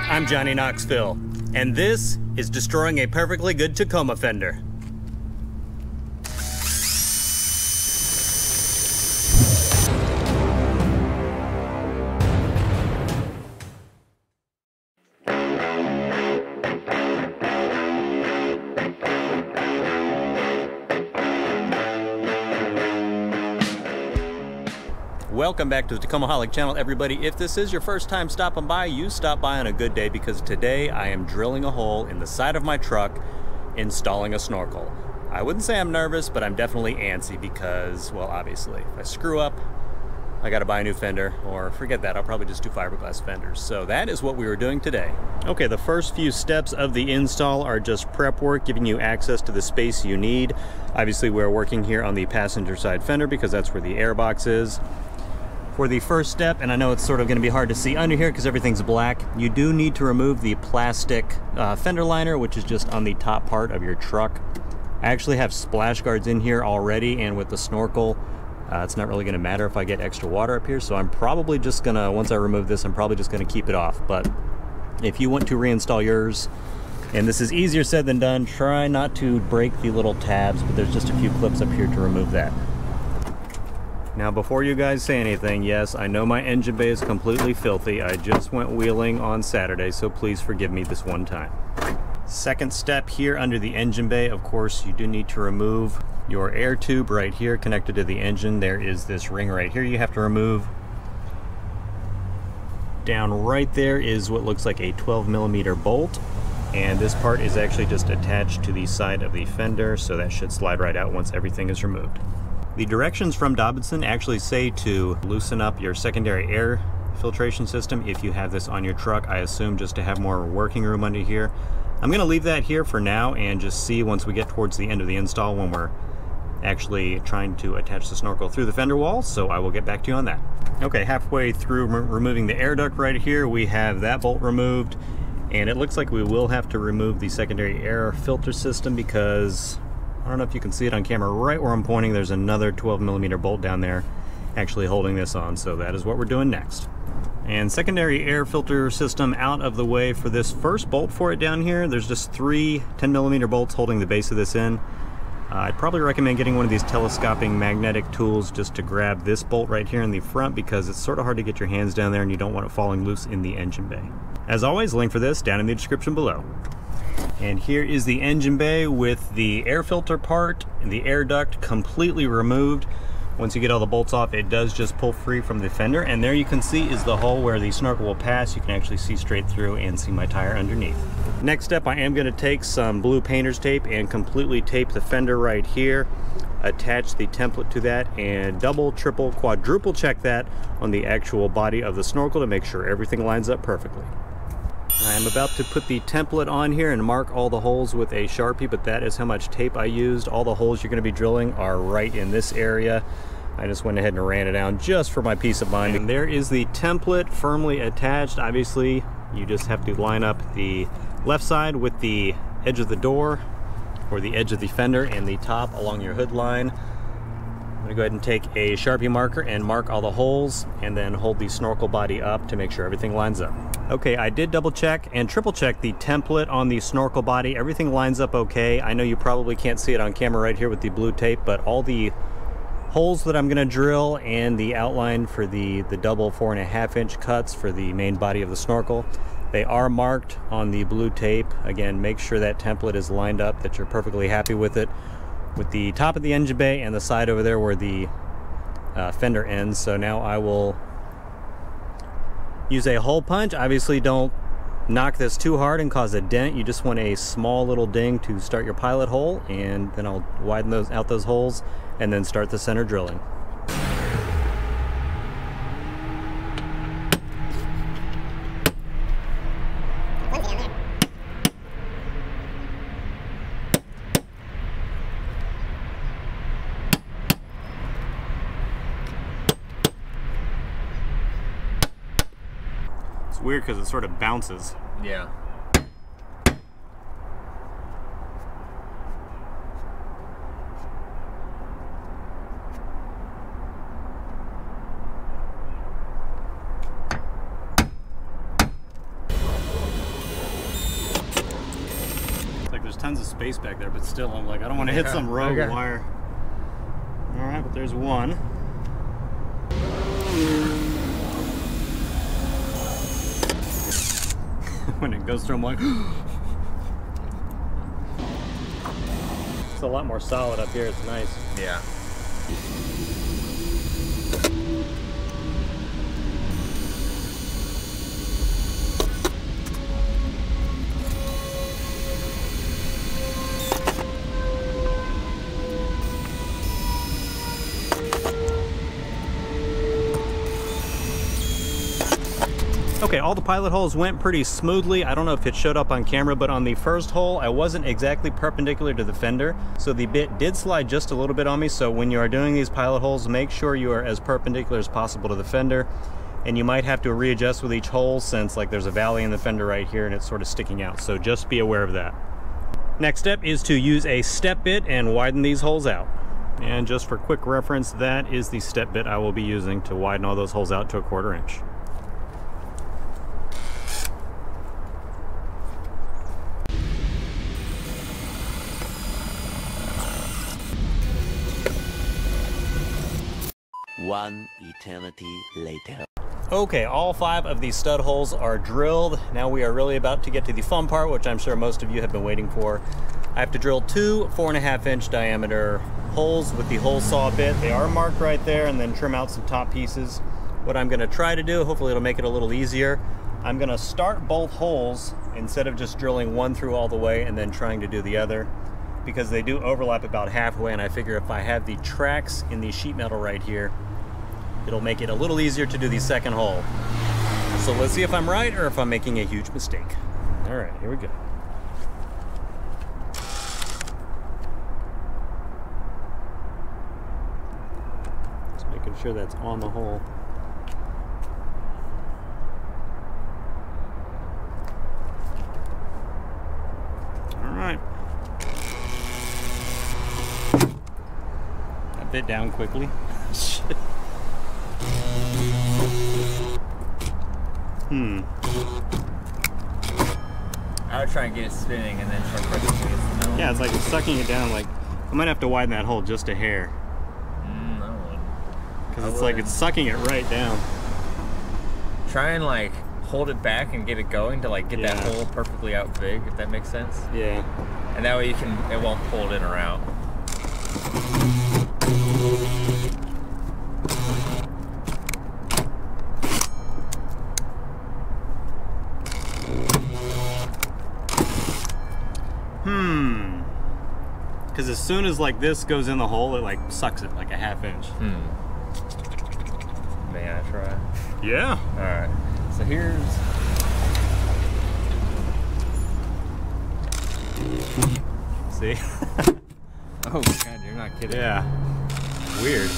I'm Johnny Knoxville, and this is destroying a perfectly good Tacoma fender. Welcome back to the Tacomaholic channel, everybody. If this is your first time stopping by, you stop by on a good day, because today I am drilling a hole in the side of my truck, installing a snorkel. I wouldn't say I'm nervous, but I'm definitely antsy because, well, obviously, if I screw up, I gotta buy a new fender, or forget that, I'll probably just do fiberglass fenders. So that is what we were doing today. Okay, the first few steps of the install are just prep work, giving you access to the space you need. Obviously, we're working here on the passenger side fender because that's where the air box is. For the first step, and I know it's sort of going to be hard to see under here because everything's black, you do need to remove the plastic fender liner, which is just on the top part of your truck. I actually have splash guards in here already, and with the snorkel, it's not really going to matter if I get extra water up here, so I'm probably just going to, once I remove this, I'm probably just going to keep it off. But if you want to reinstall yours, and this is easier said than done, try not to break the little tabs, but there's just a few clips up here to remove that. Now, before you guys say anything, yes, I know my engine bay is completely filthy. I just went wheeling on Saturday, so please forgive me this one time. Second step here under the engine bay, of course, you do need to remove your air tube right here connected to the engine. There is this ring right here you have to remove. Down right there is what looks like a 12mm bolt, and this part is actually just attached to the side of the fender, so that should slide right out once everything is removed. The directions from Dobinson actually say to loosen up your secondary air filtration system if you have this on your truck. I assume just to have more working room under here. I'm going to leave that here for now and just see once we get towards the end of the install when we're actually trying to attach the snorkel through the fender wall, so I will get back to you on that. Okay, halfway through removing the air duct right here, we have that bolt removed, and it looks like we will have to remove the secondary air filter system because I don't know if you can see it on camera, right where I'm pointing, there's another 12mm bolt down there actually holding this on, so that is what we're doing next. And secondary air filter system out of the way for this first bolt for it down here. There's just three 10mm bolts holding the base of this in. I'd probably recommend getting one of these telescoping magnetic tools just to grab this bolt right here in the front, because it's sort of hard to get your hands down there and you don't want it falling loose in the engine bay. As always, link for this down in the description below. And here is the engine bay with the air filter part and the air duct completely removed. Once you get all the bolts off, it does just pull free from the fender, and there you can see is the hole where the snorkel will pass. You can actually see straight through and see my tire underneath. Next step, I am going to take some blue painter's tape and completely tape the fender right here, attach the template to that, and double, triple, quadruple check that on the actual body of the snorkel to make sure everything lines up perfectly. I'm about to put the template on here and mark all the holes with a Sharpie, but that is how much tape I used. All the holes you're going to be drilling are right in this area. I just went ahead and ran it down just for my peace of mind. And there is the template firmly attached. Obviously, you just have to line up the left side with the edge of the door or the edge of the fender and the top along your hood line. I'm going to go ahead and take a Sharpie marker and mark all the holes and then hold the snorkel body up to make sure everything lines up. Okay, I did double check and triple check the template on the snorkel body. Everything lines up okay. I know you probably can't see it on camera right here with the blue tape, but all the holes that I'm going to drill and the outline for the double 4.5-inch cuts for the main body of the snorkel, they are marked on the blue tape. Again, make sure that template is lined up, that you're perfectly happy with it, with the top of the engine bay and the side over there where the fender ends. So now I will use a hole punch. Obviously, don't knock this too hard and cause a dent. You just want a small little ding to start your pilot hole, and then I'll widen out those holes and then start the center drilling. It's weird because it sort of bounces. Yeah. there's tons of space back there, but still, I'm like, I don't want to hit some rogue wire. All right, but there's one. When it goes through, I'm like, it's a lot more solid up here. It's nice. Yeah. Okay, all the pilot holes went pretty smoothly. I don't know if it showed up on camera, but on the first hole, I wasn't exactly perpendicular to the fender, so the bit did slide just a little bit on me. So when you are doing these pilot holes, make sure you are as perpendicular as possible to the fender, and you might have to readjust with each hole since like there's a valley in the fender right here and it's sort of sticking out. So just be aware of that. Next step is to use a step bit and widen these holes out. And just for quick reference, that is the step bit I will be using to widen all those holes out to 1/4 inch. One eternity later. Okay, all 5 of these stud holes are drilled. Now we are really about to get to the fun part, which I'm sure most of you have been waiting for. I have to drill 2 4.5 inch diameter holes with the hole saw bit. They are marked right there, and then trim out some top pieces. What I'm gonna try to do, hopefully it'll make it a little easier, I'm gonna start both holes instead of just drilling one through all the way and then trying to do the other, because they do overlap about halfway, and I figure if I have the tracks in the sheet metal right here, it'll make it a little easier to do the second hole. So let's see if I'm right or if I'm making a huge mistake. All right, here we go. Just making sure that's on the hole. All right. That bit down quickly. I would try and get it spinning and then try pressing against the metal. Yeah, it's like it's sucking it down. Like, I might have to widen that hole just a hair. I would. Because it's like it's sucking it right down. Try and like hold it back and get it going to like get that hole perfectly out big, if that makes sense. Yeah. And that way it won't pull it in or out. Because as soon as like this goes in the hole, it like sucks it like a 1/2 inch. May I try? Yeah. All right. So here's. See? Oh God, you're not kidding. Yeah. Weird.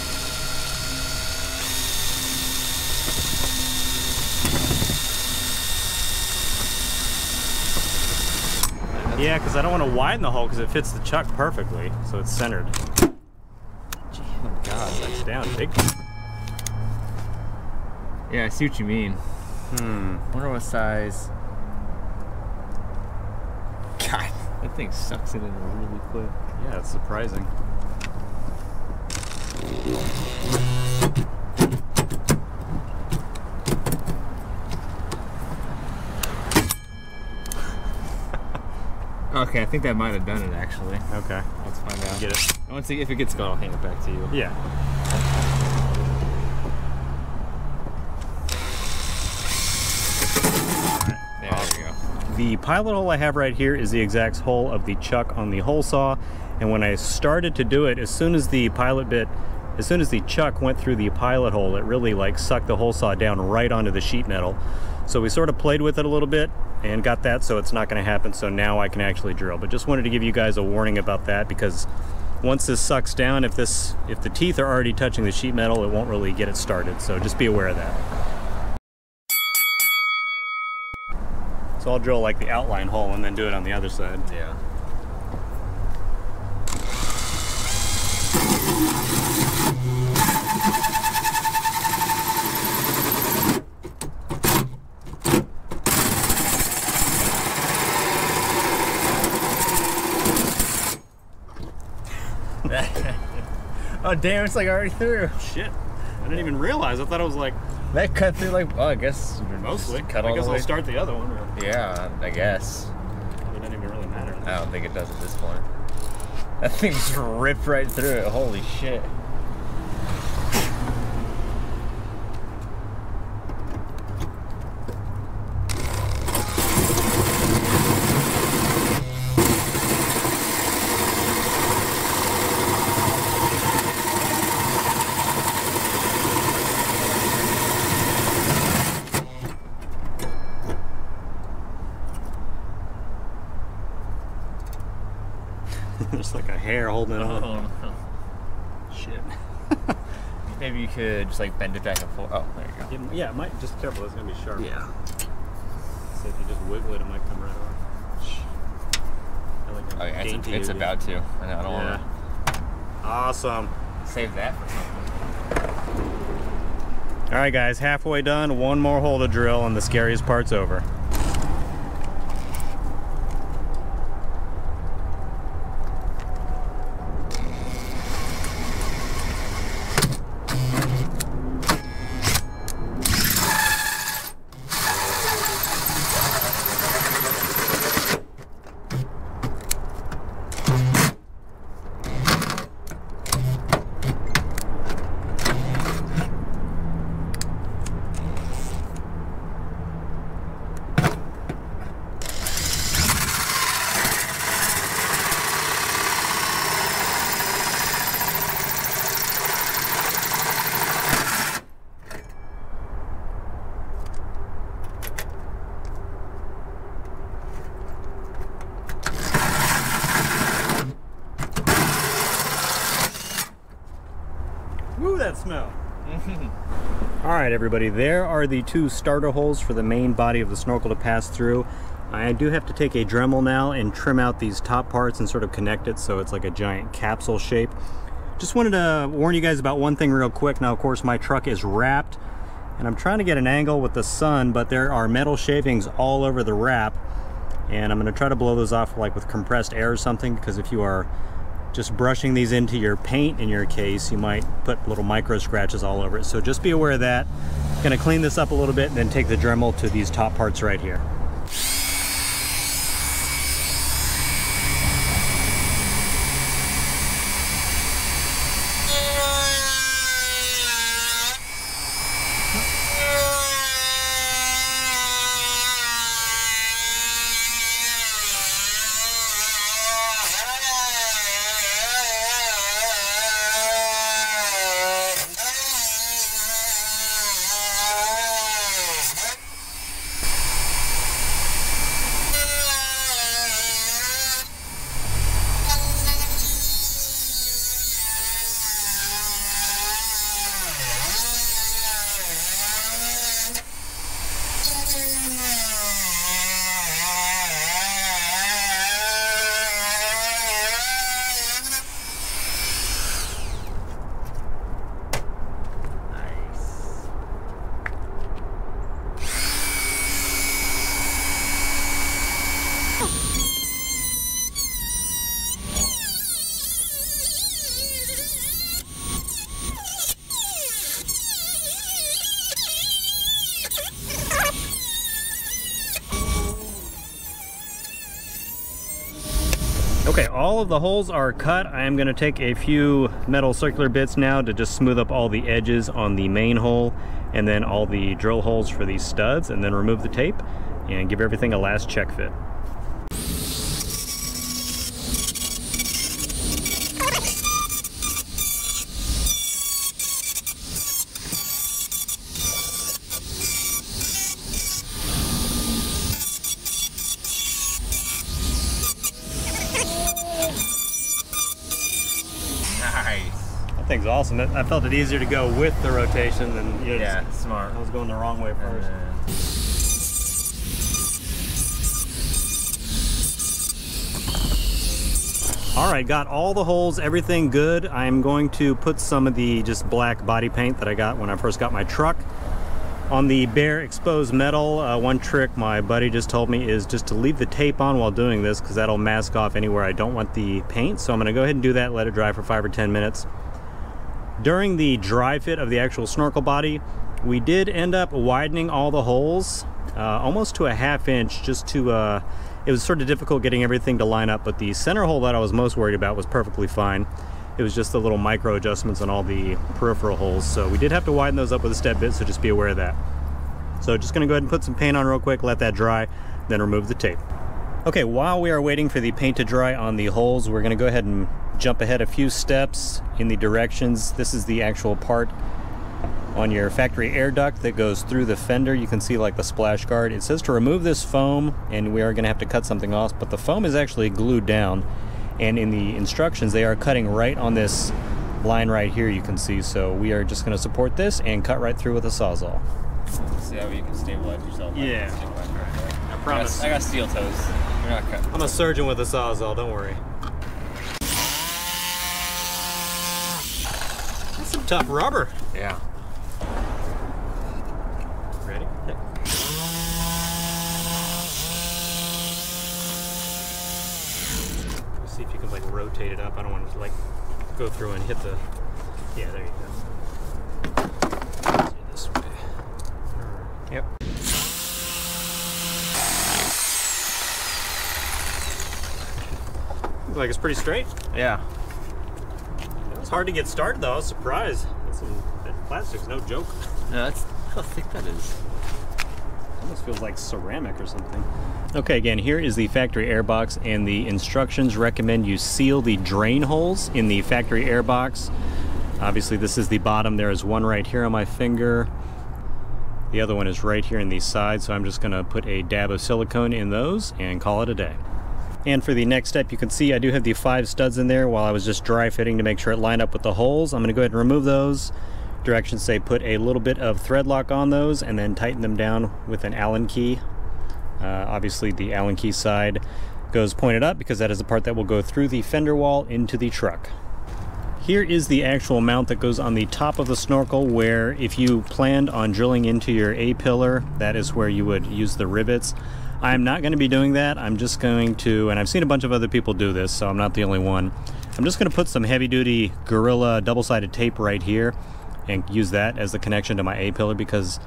Yeah, because I don't want to widen the hole because it fits the chuck perfectly, so it's centered. Gee, oh God, that's down big. Yeah, I see what you mean. Wonder what size. God, that thing sucks it in really quick. Yeah, it's surprising. Okay, I think that might have done it actually. Okay. Let's find out. Get it. I want to see if it gets going. I'll hand it back to you. Yeah. There you go. The pilot hole I have right here is the exact hole of the chuck on the hole saw, and when I started to do it, as soon as the chuck went through the pilot hole, it really like sucked the hole saw down right onto the sheet metal. So we sort of played with it a little bit and got that so it's not going to happen, so now I can actually drill. But just wanted to give you guys a warning about that, because once this sucks down, if the teeth are already touching the sheet metal, it won't really get it started, so just be aware of that. So I'll drill like the outline hole and then do it on the other side. Yeah. Oh damn, it's like already through. Shit. I didn't even realize. I thought it was like... That cut through like, well, I guess... Mostly. Cut all I guess the I'll way. start the other one. Or... Yeah, I guess. It doesn't even really matter. I don't think it does at this point. That thing just ripped right through it. Holy shit. There's like a hair holding it on. Oh, no. Shit. Maybe you could just like bend it back and forth. Oh, there you go. Yeah, it might. Just careful. It's gonna be sharp. Yeah. So if you just wiggle it, it might come right off. I like Oh yeah, dainty it's again. about to. I know, I don't want Awesome. to save that for something. All right, guys, halfway done. One more hole to drill, and the scariest part's over. Woo, that smell. All right, everybody, there are the two starter holes for the main body of the snorkel to pass through. I do have to take a Dremel now and trim out these top parts and sort of connect it so it's like a giant capsule shape. Just wanted to warn you guys about one thing real quick. Now, of course, my truck is wrapped and I'm trying to get an angle with the sun, but there are metal shavings all over the wrap, and I'm going to try to blow those off like with compressed air or something, because if you are just brushing these into your paint in your case, you might put little micro scratches all over it. So just be aware of that. Going to clean this up a little bit and then take the Dremel to these top parts right here. Okay, all of the holes are cut. I am going to take a few metal circular bits now to just smooth up all the edges on the main hole, and then all the drill holes for these studs, and then remove the tape and give everything a last check fit. Thing's awesome. I felt it easier to go with the rotation than, you know, yeah, smart. I was going the wrong way first. All right, got all the holes, everything good. I'm going to put some of the just black body paint that I got when I first got my truck On the bare exposed metal, one trick my buddy just told me is just to leave the tape on while doing this, because that'll mask off anywhere I don't want the paint. So I'm going to go ahead and do that, let it dry for 5 or 10 minutes. During the dry fit of the actual snorkel body, we did end up widening all the holes almost to a 1/2 inch, just to it was sort of difficult getting everything to line up, but the center hole that I was most worried about was perfectly fine. It was just the little micro adjustments on all the peripheral holes, so we did have to widen those up with a step bit, so just be aware of that. So just going to go ahead and put some paint on real quick, let that dry, then remove the tape. Okay, while we are waiting for the paint to dry on the holes, we're going to go ahead and jump ahead a few steps in the directions. This is the actual part on your factory air duct that goes through the fender. You can see like the splash guard. It says to remove this foam, and we are going to have to cut something off, but the foam is actually glued down, and in the instructions they are cutting right on this line right here, you can see. So we are just going to support this and cut right through with a Sawzall. See how you can stabilize yourself? Yeah. I promise. I got steel toes. You're not cutting. I'm a surgeon with a Sawzall, don't worry. That's some tough rubber. Yeah. Ready? Yeah. Let's see if you can like rotate it up. I don't want to like go through and hit the... Yeah, there you go. This way. Yep. Looks like it's pretty straight. Yeah. It was hard to get started though. I was surprised. That plastic's no joke. No, that's how thick that is. Almost feels like ceramic or something. Okay, again, here is the factory air box, and the instructions recommend you seal the drain holes in the factory air box. Obviously, this is the bottom. There is one right here on my finger. The other one is right here in the side, so I'm just going to put a dab of silicone in those and call it a day. And for the next step, you can see I do have the 5 studs in there while I was just dry fitting to make sure it lined up with the holes. I'm going to go ahead and remove those. Directions say put a little bit of thread lock on those and then tighten them down with an Allen key. Obviously the Allen key side goes pointed up because that is the part that will go through the fender wall into the truck. Here is the actual mount that goes on the top of the snorkel, where if you planned on drilling into your A-pillar, that is where you would use the rivets. I'm not going to be doing that. I'm just going to, and I've seen a bunch of other people do this, so I'm not the only one. I'm just going to put some heavy-duty Gorilla double-sided tape right here and use that as the connection to my A-pillar, because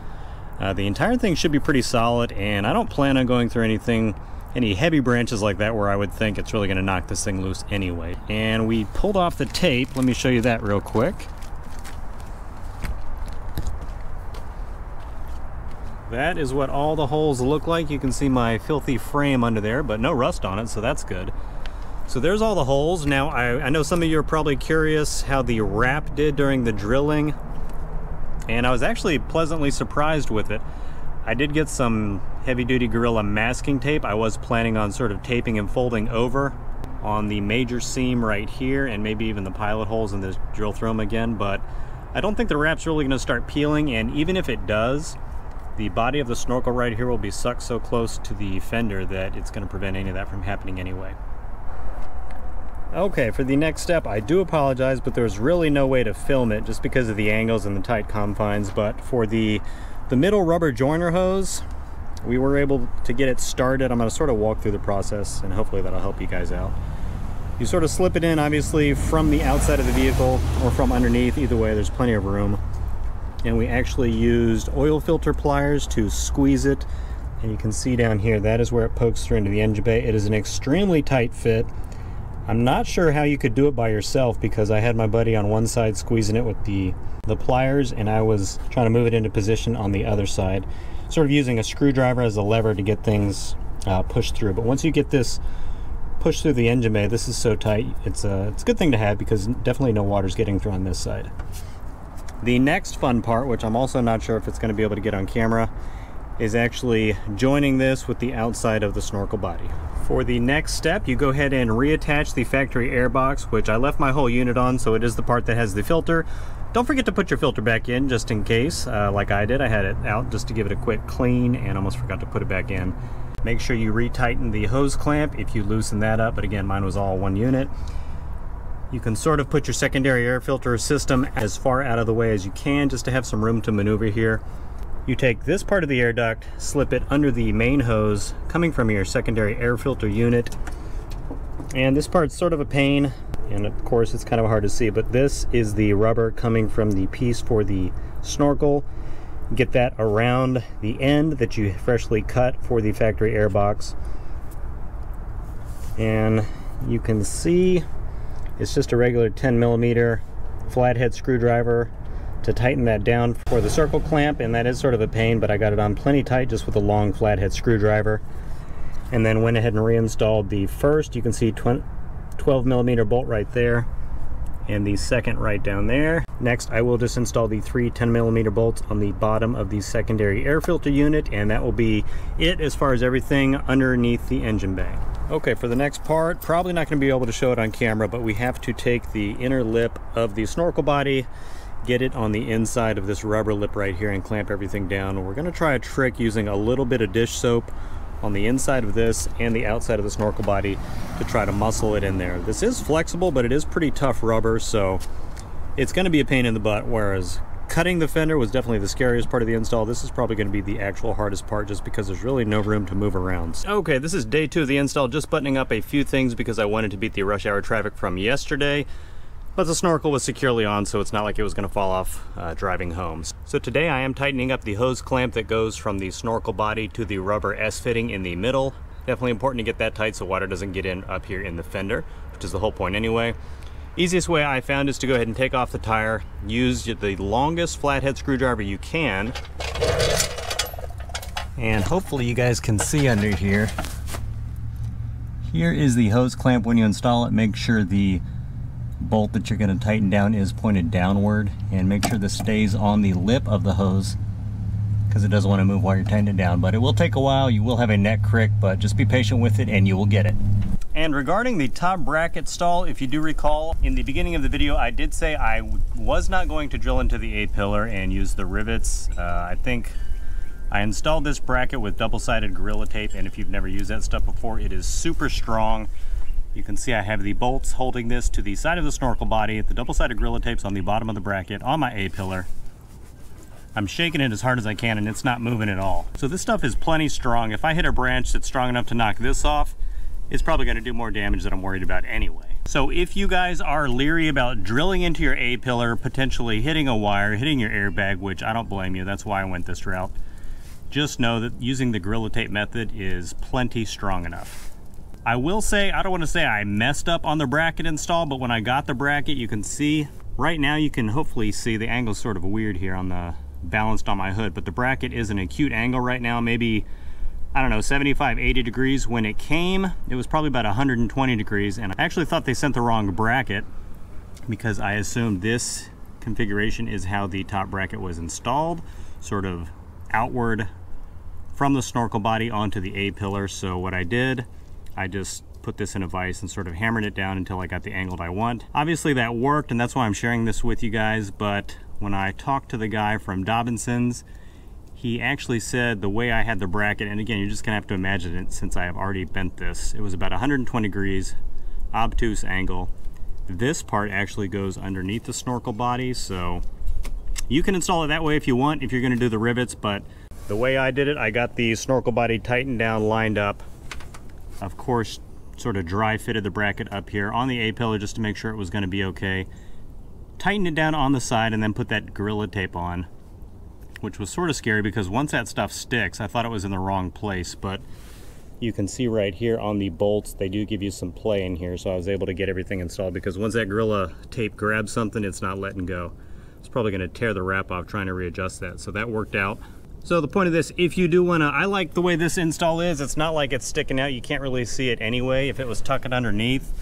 the entire thing should be pretty solid, and I don't plan on going through any heavy branches like that where I would think it's really going to knock this thing loose anyway. And we pulled off the tape. Let me show you that real quick. That is what all the holes look like. You can see my filthy frame under there, but no rust on it, so that's good. So there's all the holes. Now, I know some of you are probably curious how the wrap did during the drilling, and I was actually pleasantly surprised with it. I did get some heavy-duty Gorilla masking tape. I was planning on sort of taping and folding over on the major seam right here, and maybe even the pilot holes and drill through them again, but I don't think the wrap's really going to start peeling, and even if it does, the body of the snorkel right here will be sucked so close to the fender that it's going to prevent any of that from happening anyway. Okay, for the next step, I do apologize, but there's really no way to film it just because of the angles and the tight confines. But for the middle rubber joiner hose, we were able to get it started. I'm going to sort of walk through the process, and hopefully that'll help you guys out. You sort of slip it in, obviously, from the outside of the vehicle or from underneath. Either way, there's plenty of room. And we actually used oil filter pliers to squeeze it. And you can see down here, that is where it pokes through into the engine bay. It is an extremely tight fit. I'm not sure how you could do it by yourself, because I had my buddy on one side squeezing it with the pliers, and I was trying to move it into position on the other side, sort of using a screwdriver as a lever to get things pushed through. But once you get this pushed through the engine bay, this is so tight, it's a good thing to have, because definitely no water's getting through on this side. The next fun part, which I'm also not sure if it's going to be able to get on camera, is actually joining this with the outside of the snorkel body. For the next step, you go ahead and reattach the factory air box, which I left my whole unit on, so it is the part that has the filter. Don't forget to put your filter back in, just in case, like I did. I had it out just to give it a quick clean, and almost forgot to put it back in. Make sure you retighten the hose clamp if you loosen that up, but again, mine was all one unit. You can sort of put your secondary air filter system as far out of the way as you can, just to have some room to maneuver here. You take this part of the air duct, slip it under the main hose coming from your secondary air filter unit. And this part's sort of a pain, and of course it's kind of hard to see, but this is the rubber coming from the piece for the snorkel. Get that around the end that you freshly cut for the factory air box. And you can see it's just a regular 10mm flathead screwdriver to tighten that down for the circle clamp, and that is sort of a pain, but I got it on plenty tight just with a long flathead screwdriver. And then went ahead and reinstalled the first, you can see 12mm bolt right there, and the second right down there. Next, I will just install the 3 10mm bolts on the bottom of the secondary air filter unit, and that will be it as far as everything underneath the engine bay. Okay, for the next part, probably not going to be able to show it on camera, but we have to take the inner lip of the snorkel body, get it on the inside of this rubber lip right here, and clamp everything down. We're going to try a trick using a little bit of dish soap on the inside of this and the outside of the snorkel body to try to muscle it in there. This is flexible, but it is pretty tough rubber, so it's going to be a pain in the butt, whereas cutting the fender was definitely the scariest part of the install. This is probably going to be the actual hardest part just because there's really no room to move around. Okay, this is day 2 of the install, just buttoning up a few things because I wanted to beat the rush hour traffic from yesterday. But the snorkel was securely on, so it's not like it was going to fall off driving home. So today I am tightening up the hose clamp that goes from the snorkel body to the rubber S-fitting in the middle. Definitely important to get that tight so water doesn't get in up here in the fender, which is the whole point anyway. Easiest way I found is to go ahead and take off the tire, use the longest flathead screwdriver you can, and hopefully you guys can see under here. Here is the hose clamp. When you install it, make sure the bolt that you're going to tighten down is pointed downward, and make sure this stays on the lip of the hose because it doesn't want to move while you're tightening it down. But it will take a while. You will have a neck crick, but just be patient with it and you will get it. And regarding the top bracket stall, if you do recall, in the beginning of the video I did say I was not going to drill into the A-pillar and use the rivets. I think I installed this bracket with double-sided Gorilla Tape, and if you've never used that stuff before, it is super strong. You can see I have the bolts holding this to the side of the snorkel body. The double-sided Gorilla Tape's on the bottom of the bracket on my A-pillar. I'm shaking it as hard as I can and it's not moving at all. So this stuff is plenty strong. If I hit a branch that's strong enough to knock this off, it's probably going to do more damage than I'm worried about anyway. So if you guys are leery about drilling into your A-pillar, potentially hitting a wire, hitting your airbag, which I don't blame you, that's why I went this route, just know that using the Gorilla Tape method is plenty strong enough. I will say, I don't want to say I messed up on the bracket install, but when I got the bracket, you can see, right now you can hopefully see the angle's sort of weird here on the balanced on my hood, but the bracket is an acute angle right now, maybe, I don't know, 75, 80 degrees. When it came, it was probably about 120 degrees, and I actually thought they sent the wrong bracket because I assumed this configuration is how the top bracket was installed, sort of outward from the snorkel body onto the A-pillar. So what I did, I just put this in a vise and sort of hammered it down until I got the angle I want. Obviously that worked, and that's why I'm sharing this with you guys, but when I talked to the guy from Dobinsons, he actually said the way I had the bracket, and again, you're just gonna have to imagine it since I have already bent this, it was about 120 degrees, obtuse angle. This part actually goes underneath the snorkel body, so you can install it that way if you want, if you're gonna do the rivets, but the way I did it, I got the snorkel body tightened down, lined up. Of course, sort of dry fitted the bracket up here on the A-pillar just to make sure it was going to be okay. Tightened it down on the side and then put that Gorilla Tape on, which was sort of scary because once that stuff sticks, I thought it was in the wrong place, but you can see right here on the bolts, they do give you some play in here, so I was able to get everything installed because once that Gorilla Tape grabs something, it's not letting go. It's probably going to tear the wrap off trying to readjust that, so that worked out. So the point of this, if you do want to, I like the way this install is. It's not like it's sticking out. You can't really see it anyway. If it was tucking underneath,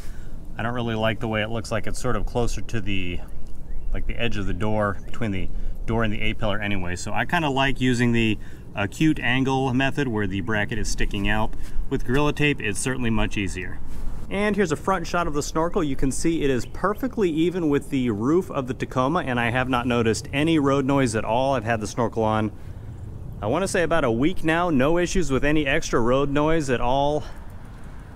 I don't really like the way it looks like it's sort of closer to the, like the edge of the door, between the door and the A-pillar anyway. So I kind of like using the acute angle method where the bracket is sticking out. With Gorilla Tape, it's certainly much easier. And here's a front shot of the snorkel. You can see it is perfectly even with the roof of the Tacoma, and I have not noticed any road noise at all. I've had the snorkel on, I want to say about a week now, no issues with any extra road noise at all.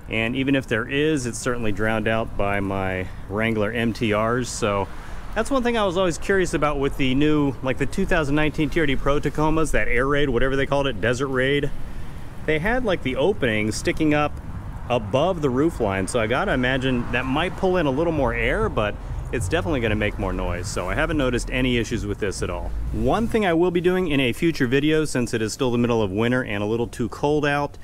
And even if there is, it's certainly drowned out by my Wrangler MTRs. So That's one thing I was always curious about with the new, like the 2019 TRD Pro Tacomas, that Air Raid, whatever they called it, Desert Raid. They had like the openings sticking up above the roof line, so I gotta imagine that might pull in a little more air, but it's definitely gonna make more noise, so I haven't noticed any issues with this at all. One thing I will be doing in a future video, since it is still the middle of winter and a little too cold out,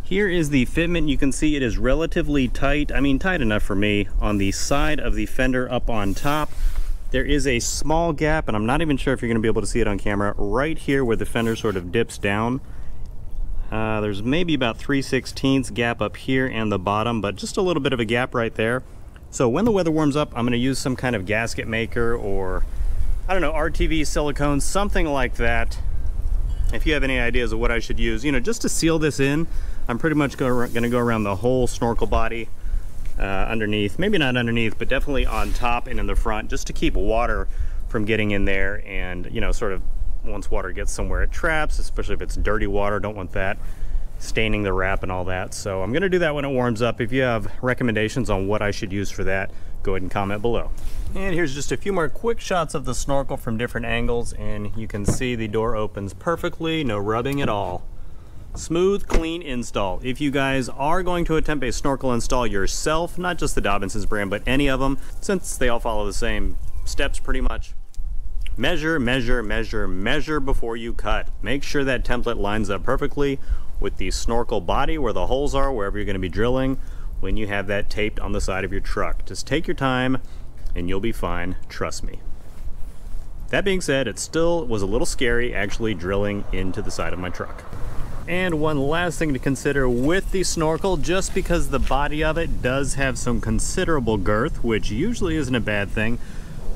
here is the fitment. You can see it is relatively tight, I mean tight enough for me, on the side of the fender up on top. There is a small gap, and I'm not even sure if you're gonna be able to see it on camera, right here where the fender sort of dips down. There's maybe about 3/16 gap up here and the bottom, but just a little bit of a gap right there. So when the weather warms up, I'm gonna use some kind of gasket maker or, I don't know, RTV silicone, something like that. If you have any ideas of what I should use, you know, just to seal this in, I'm pretty much gonna go around the whole snorkel body. Underneath, maybe not underneath, but definitely on top and in the front, just to keep water from getting in there, and you know, sort of once water gets somewhere it traps, especially if it's dirty water, don't want that staining the wrap and all that. So I'm gonna do that when it warms up. If you have recommendations on what I should use for that, go ahead and comment below. And here's just a few more quick shots of the snorkel from different angles, and you can see the door opens perfectly, no rubbing at all. Smooth, clean install. If you guys are going to attempt a snorkel install yourself, not just the Dobinsons brand, but any of them, since they all follow the same steps pretty much, measure, measure, measure, measure before you cut. Make sure that template lines up perfectly with the snorkel body where the holes are, wherever you're going to be drilling, when you have that taped on the side of your truck. Just take your time and you'll be fine, trust me. That being said, it still was a little scary actually drilling into the side of my truck. And one last thing to consider with the snorkel, just because the body of it does have some considerable girth, which usually isn't a bad thing,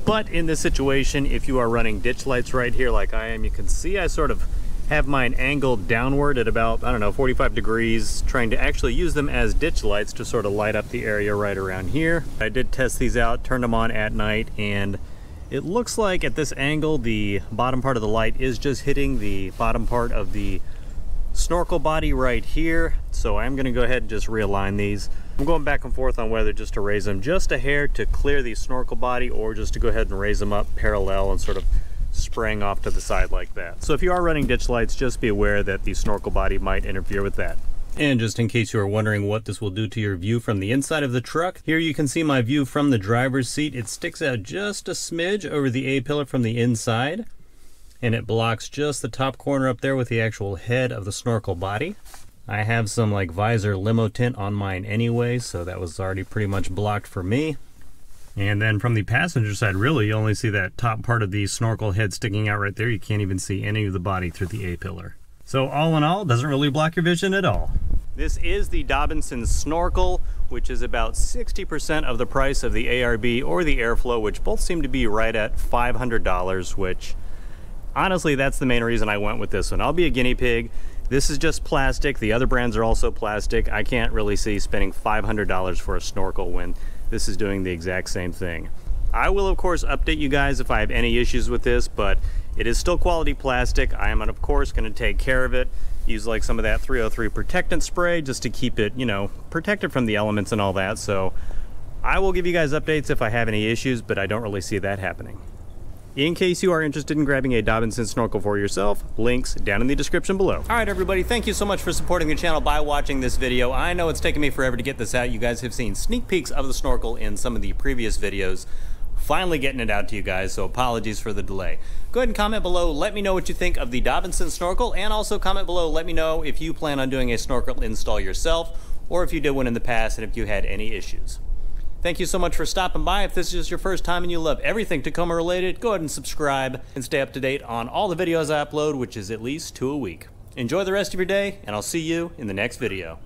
but in this situation, if you are running ditch lights right here like I am, you can see I sort of have mine angled downward at about, I don't know, 45 degrees, trying to actually use them as ditch lights to sort of light up the area right around here. I did test these out, turned them on at night, and it looks like at this angle, the bottom part of the light is just hitting the bottom part of the snorkel body right here. So I'm gonna go ahead and just realign these. I'm going back and forth on whether just to raise them just a hair to clear the snorkel body, or just to go ahead and raise them up parallel and sort of spraying off to the side like that. So if you are running ditch lights, just be aware that the snorkel body might interfere with that. And just in case you are wondering what this will do to your view from the inside of the truck, here you can see my view from the driver's seat. It sticks out just a smidge over the A-pillar from the inside, and it blocks just the top corner up there with the actual head of the snorkel body. I have some like visor limo tint on mine anyway, so that was already pretty much blocked for me. And then from the passenger side, really you only see that top part of the snorkel head sticking out right there. You can't even see any of the body through the A-pillar. So all in all, it doesn't really block your vision at all. This is the Dobinsons Snorkel, which is about 60% of the price of the ARB or the Airflow, which both seem to be right at $500, which honestly, that's the main reason I went with this one. I'll be a guinea pig. This is just plastic. The other brands are also plastic. I can't really see spending $500 for a snorkel when this is doing the exact same thing. I will, of course, update you guys if I have any issues with this, but it is still quality plastic. I am, of course, going to take care of it. Use like some of that 303 protectant spray just to keep it, you know, protected from the elements and all that. So I will give you guys updates if I have any issues, but I don't really see that happening. In case you are interested in grabbing a Dobinsons Snorkel for yourself, links down in the description below. All right, everybody, thank you so much for supporting the channel by watching this video. I know it's taken me forever to get this out. You guys have seen sneak peeks of the snorkel in some of the previous videos. Finally getting it out to you guys, so apologies for the delay. Go ahead and comment below. Let me know what you think of the Dobinsons Snorkel, and also comment below. Let me know if you plan on doing a snorkel install yourself, or if you did one in the past and if you had any issues. Thank you so much for stopping by. If this is your first time and you love everything Tacoma related, go ahead and subscribe and stay up to date on all the videos I upload, which is at least 2 a week. Enjoy the rest of your day, and I'll see you in the next video.